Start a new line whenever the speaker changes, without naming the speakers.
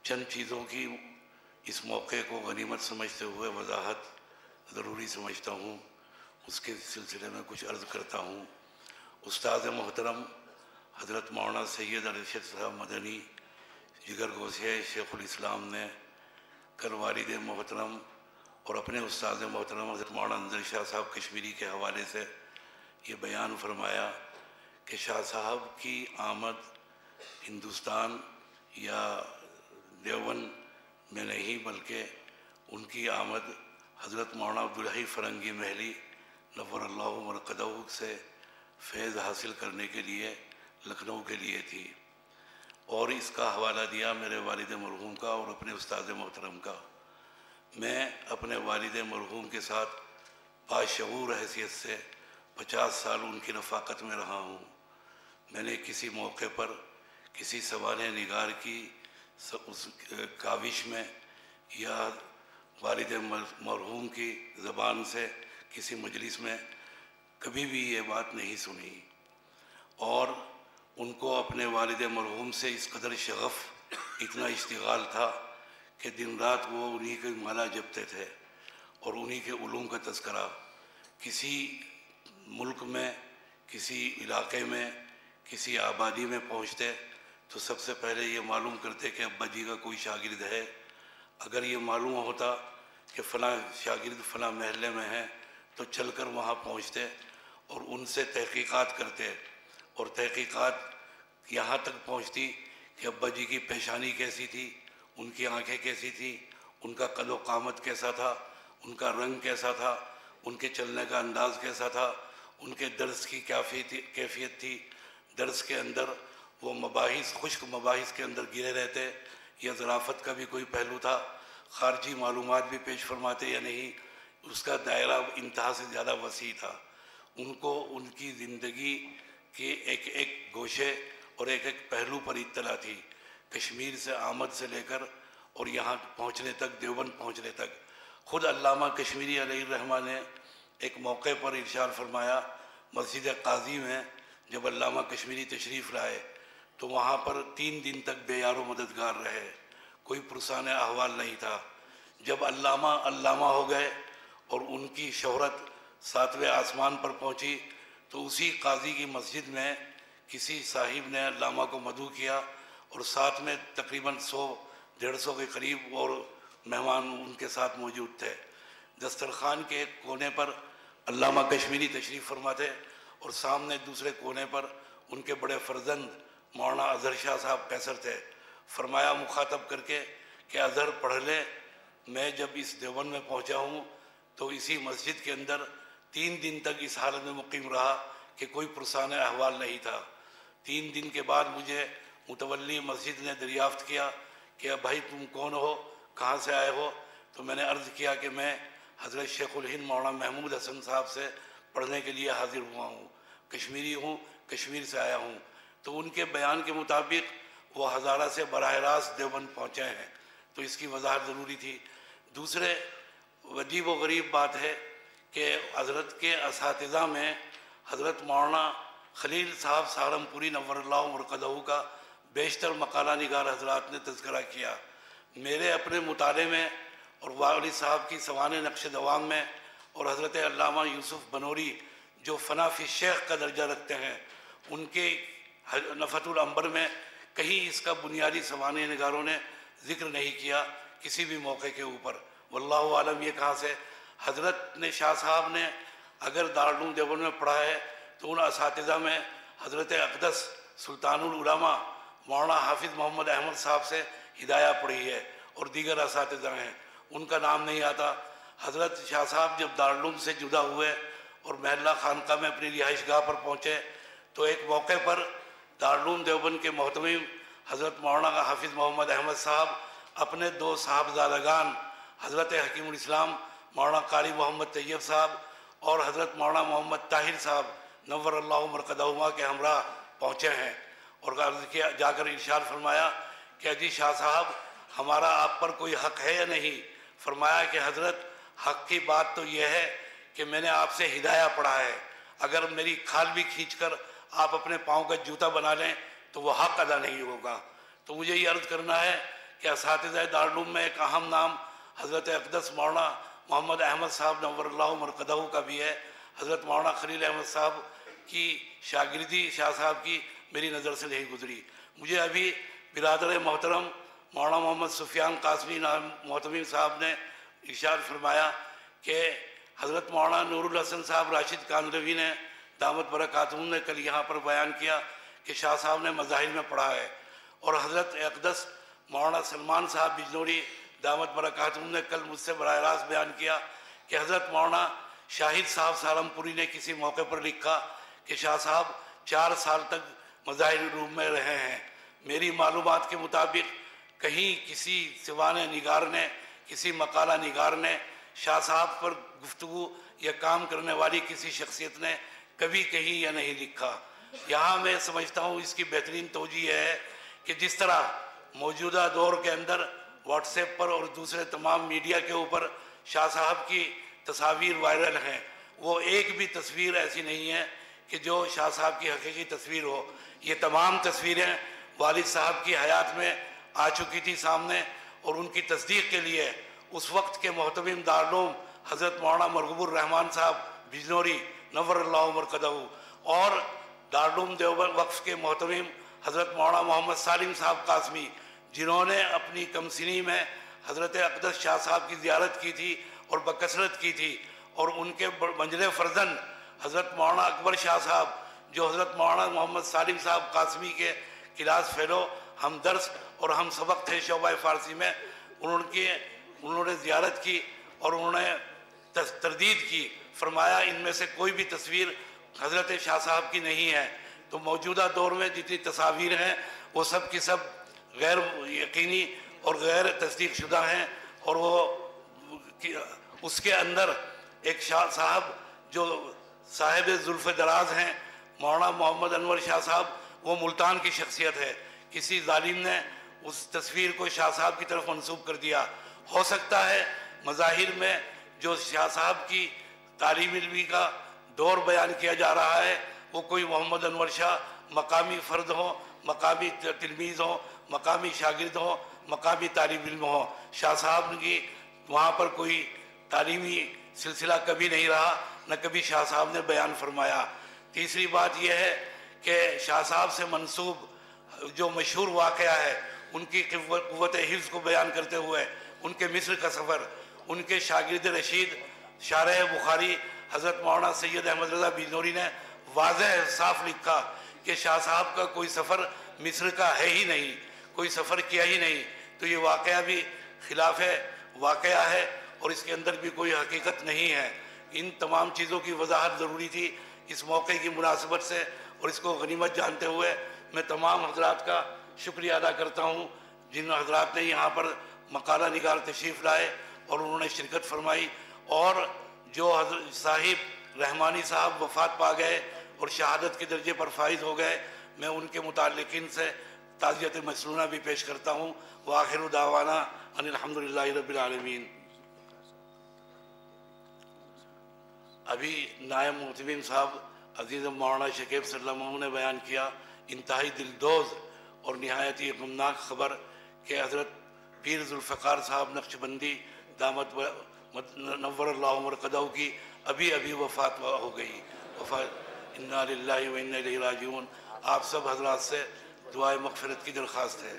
چند چیزوں کی اس موقع کو غنیمت سمجھتے ہوئے وضاحت ضروری سمجھتا ہوں، اس کے سلسلے میں کچھ عرض کرتا ہوں۔ استاد محترم حضرت مولانا سید ارشد صاحب مدنی جگر گوشے شیخ الاسلام نے کل والد محترم اور اپنے استاد محترم حضرت مولانا انظر شاہ صاحب کشمیری کے حوالے سے یہ بیان فرمایا کہ شاہ صاحب کی آمد ہندوستان یا دیوبند میں نہیں بلکہ ان کی آمد حضرت مولانا عبدالحی فرنگی محلی نور اللہ مرقدہ سے فیض حاصل کرنے کے لیے لکھنؤ کے لیے تھی، اور اس کا حوالہ دیا میرے والد مرحوم کا اور اپنے استاد محترم کا۔ میں اپنے والد مرحوم کے ساتھ باشعور حیثیت سے 50 سال ان کی رفاقت میں رہا ہوں۔ میں نے کسی موقع پر کسی سوانح نگار کی اس کاوش میں یا والد مرحوم کی زبان سے کسی مجلس میں کبھی بھی یہ بات نہیں سنی، اور ان کو اپنے والد مرحوم سے اس قدر شغف، اتنا اشتغال تھا کہ دن رات وہ انہی کے مالا جپتے تھے اور انہی کے علوم کا تذکرہ۔ کسی ملک میں، کسی علاقے میں، کسی آبادی میں پہنچتے تو سب سے پہلے یہ معلوم کرتے کہ ابا جی کا کوئی شاگرد ہے۔ اگر یہ معلوم ہوتا کہ فلاں شاگرد فلاں محلے میں ہیں تو چل کر وہاں پہنچتے اور ان سے تحقیقات کرتے، اور تحقیقات یہاں تک پہنچتی کہ ابا جی کی پیشانی کیسی تھی، ان کی آنکھیں کیسی تھی، ان کا قد و قامت کیسا تھا، ان کا رنگ کیسا تھا، ان کے چلنے کا انداز کیسا تھا، ان کے درس کی کیا کیفیت تھی، درس کے اندر وہ مباحث، خشک مباحث کے اندر گرے رہتے یا ظرافت کا بھی کوئی پہلو تھا، خارجی معلومات بھی پیش فرماتے یا نہیں، اس کا دائرہ انتہا سے زیادہ وسیع تھا۔ ان کو ان کی زندگی کے ایک ایک گوشے اور ایک ایک پہلو پر اطلاع تھی، کشمیر سے آمد سے لے کر اور یہاں پہنچنے تک، دیوبند پہنچنے تک۔ خود علامہ کشمیری علیہ الرحمہ نے ایک موقع پر ارشاد فرمایا، مسجد قاضی میں جب علامہ کشمیری تشریف لائے تو وہاں پر 3 دن تک بے یار و مددگار رہے، کوئی پرسان احوال نہیں تھا۔ جب علامہ ہو گئے اور ان کی شہرت 7ویں آسمان پر پہنچی تو اسی قاضی کی مسجد میں کسی صاحب نے علامہ کو مدعو کیا، اور ساتھ میں تقریباً 100-150 کے قریب اور مہمان ان کے ساتھ موجود تھے۔ دسترخوان کے ایک کونے پر علامہ کشمیری تشریف فرما تھے اور سامنے دوسرے کونے پر ان کے بڑے فرزند مولانا اظہر شاہ صاحب قیصر تھے۔ فرمایا مخاطب کر کے کہ اظہر پڑھ لے، میں جب اس دیوبند میں پہنچا ہوں تو اسی مسجد کے اندر 3 دن تک اس حالت میں مقیم رہا کہ کوئی پرسان احوال نہیں تھا۔ 3 دن کے بعد مجھے متولی مسجد نے دریافت کیا کہ بھائی تم کون ہو، کہاں سے آئے ہو؟ تو میں نے عرض کیا کہ میں حضرت شیخ الہند مولانا محمود حسن صاحب سے پڑھنے کے لیے حاضر ہوا ہوں، کشمیری ہوں، کشمیر سے آیا ہوں۔ تو ان کے بیان کے مطابق وہ ہزارہ سے براہ راست دیوبند پہنچے ہیں، تو اس کی وضاحت ضروری تھی۔ دوسرے عجیب و غریب بات ہے کہ حضرت کے اساتذہ میں حضرت مولانا خلیل صاحب سہارنپوری نور اللہ مرقدہ کا بیشتر مقالہ نگار حضرات نے تذکرہ کیا۔ میرے اپنے مطالعے میں اور والد صاحب کی سوانح نقش دوام میں اور حضرت علامہ یوسف بنوری جو فنا فی الشیخ کا درجہ رکھتے ہیں، ان کے نفحۃ العنبر میں کہیں اس کا بنیادی سوانح نگاروں نے ذکر نہیں کیا کسی بھی موقع کے اوپر۔ واللہ عالم یہ کہاں سے حضرت نے، شاہ صاحب نے اگر دارالعلوم دیوبند میں پڑھا ہے تو ان اساتذہ میں حضرت اقدس سلطان العلماء مولانا حافظ محمد احمد صاحب سے ہدایہ پڑھی ہے، اور دیگر اساتذہ ہیں، ان کا نام نہیں آتا۔ حضرت شاہ صاحب جب دارالعلوم سے جدا ہوئے اور محلہ خانقاہ میں اپنی رہائش گاہ پر پہنچے تو ایک موقع پر دارالعلوم دیوبند کے محتمم حضرت مولانا حافظ محمد احمد صاحب اپنے 2 صاحبزادگان حضرت حکیم الاسلام مولانا قاری محمد طیب صاحب اور حضرت مولانا محمد طاہر صاحب نور اللہ مرقدہما کے ہمراہ پہنچے ہیں، اور عرض کیا، جا کر ارشاد فرمایا کہ اجی شاہ صاحب ہمارا آپ پر کوئی حق ہے یا نہیں؟ فرمایا کہ حضرت حق کی بات تو یہ ہے کہ میں نے آپ سے ہدایہ پڑھا ہے، اگر میری کھال بھی کھینچ کر آپ اپنے پاؤں کا جوتا بنا لیں تو وہ حق ادا نہیں ہوگا۔ تو مجھے یہ عرض کرنا ہے کہ اساتذہ دارالعلوم میں ایک اہم نام حضرت اقدس مولانا محمد احمد صاحب نور اللہ مرقدہ کا بھی ہے۔ حضرت مولانا خلیل احمد صاحب کی شاگردی شاہ صاحب کی میری نظر سے نہیں گزری۔ مجھے ابھی برادر محترم مولانا محمد سفیان قاسمی محتمم صاحب نے ارشاد فرمایا کہ حضرت مولانا نور الحسن صاحب راشد کاندھلوی نے دامت برکاتہم نے کل یہاں پر بیان کیا کہ شاہ صاحب نے مظاہر میں پڑھا ہے، اور حضرت اقدس مولانا سلمان صاحب بجنوری دامت برکاتہم نے کل مجھ سے براہ راست بیان کیا کہ حضرت مولانا شاہد صاحب سالمپوری نے کسی موقع پر لکھا کہ شاہ صاحب 4 سال تک مظاہر روم میں رہے ہیں۔ میری معلومات کے مطابق کہیں کسی سوان نگار نے، کسی مقالہ نگار نے شاہ صاحب پر گفتگو یا کام کرنے والی کسی شخصیت نے کبھی کہیں یا نہیں لکھا۔ یہاں میں سمجھتا ہوں اس کی بہترین توجہ ہے کہ جس طرح موجودہ دور کے اندر واٹس ایپ پر اور دوسرے تمام میڈیا کے اوپر شاہ صاحب کی تصاویر وائرل ہیں، وہ ایک بھی تصویر ایسی نہیں ہے کہ جو شاہ صاحب کی حقیقی تصویر ہو۔ یہ تمام تصویریں والد صاحب کی حیات میں آ چکی تھی سامنے، اور ان کی تصدیق کے لیے اس وقت کے محتمم دارالعلوم حضرت مولانا مرغوب الرحمان صاحب بجنوری نور اللہ مرقدہ اور دارالعلوم دیوبند وقف کے محتمم حضرت مولانا محمد سالم صاحب قاسمی، جنہوں نے اپنی کمسنی میں حضرت اقدس شاہ صاحب کی زیارت کی تھی اور بکثرت کی تھی، اور ان کے منجلے فرزند حضرت مولانا اکبر شاہ صاحب جو حضرت مولانا محمد سالم صاحب قاسمی کے کلاس فیلو ہم درس اور ہم سبق تھے شعبہ فارسی میں، انہوں نے زیارت کی اور انہوں نے تردید کی، فرمایا ان میں سے کوئی بھی تصویر حضرت شاہ صاحب کی نہیں ہے۔ تو موجودہ دور میں جتنی تصاویر ہیں وہ سب کی سب غیر یقینی اور غیر تصدیق شدہ ہیں، اور وہ اس کے اندر ایک شاہ صاحب جو صاحب زلف دراز ہیں مولانا محمد انور شاہ صاحب، وہ ملتان کی شخصیت ہے۔ کسی ظالم نے اس تصویر کو شاہ صاحب کی طرف منسوب کر دیا۔ ہو سکتا ہے مظاہر میں جو شاہ صاحب کی تعلیم علمی کا دور بیان کیا جا رہا ہے وہ کوئی محمد انور شاہ مقامی فرد ہو، مقامی تلمیذ ہو، مقامی شاگرد ہو، مقامی طالب علم ہو۔ شاہ صاحب کی وہاں پر کوئی تعلیمی سلسلہ کبھی نہیں رہا، نہ کبھی شاہ صاحب نے بیان فرمایا۔ تیسری بات یہ ہے کہ شاہ صاحب سے منسوب جو مشہور واقعہ ہے ان کی قوت حفظ کو بیان کرتے ہوئے ان کے مصر کا سفر، ان کے شاگرد رشید شارح بخاری حضرت مولانا سید احمد رضا بجنوری نے واضح صاف لکھا کہ شاہ صاحب کا کوئی سفر مصر کا ہے ہی نہیں، کوئی سفر کیا ہی نہیں۔ تو یہ واقعہ بھی خلاف واقعہ ہے اور اس کے اندر بھی کوئی حقیقت نہیں ہے۔ ان تمام چیزوں کی وضاحت ضروری تھی اس موقع کی مناسبت سے، اور اس کو غنیمت جانتے ہوئے میں تمام حضرات کا شکریہ ادا کرتا ہوں جن حضرات نے یہاں پر مقالہ نگار تشریف لائے اور انہوں نے شرکت فرمائی، اور جو حضرت صاحب رحمانی صاحب وفات پا گئے اور شہادت کے درجے پر فائز ہو گئے، میں ان کے متعلقین سے تعزیت مسنونہ بھی پیش کرتا ہوں۔ وآخر دعوانا ان الحمدللہ رب العالمین۔ ابھی نائب محتمم صاحب عزیز مولانا شکیب صلی اللہ علیہ وسلم نے بیان کیا انتہائی دلدوز اور نہایت ہی غمناک خبر کہ حضرت پیر ذوالفقار صاحب نقشبندی دامت نور اللہ مرقدہ کی ابھی وفات ہو گئی۔ انا للہ و انا الیہ راجعون۔ آپ سب حضرات سے دعائے مغفرت کی درخواست ہے۔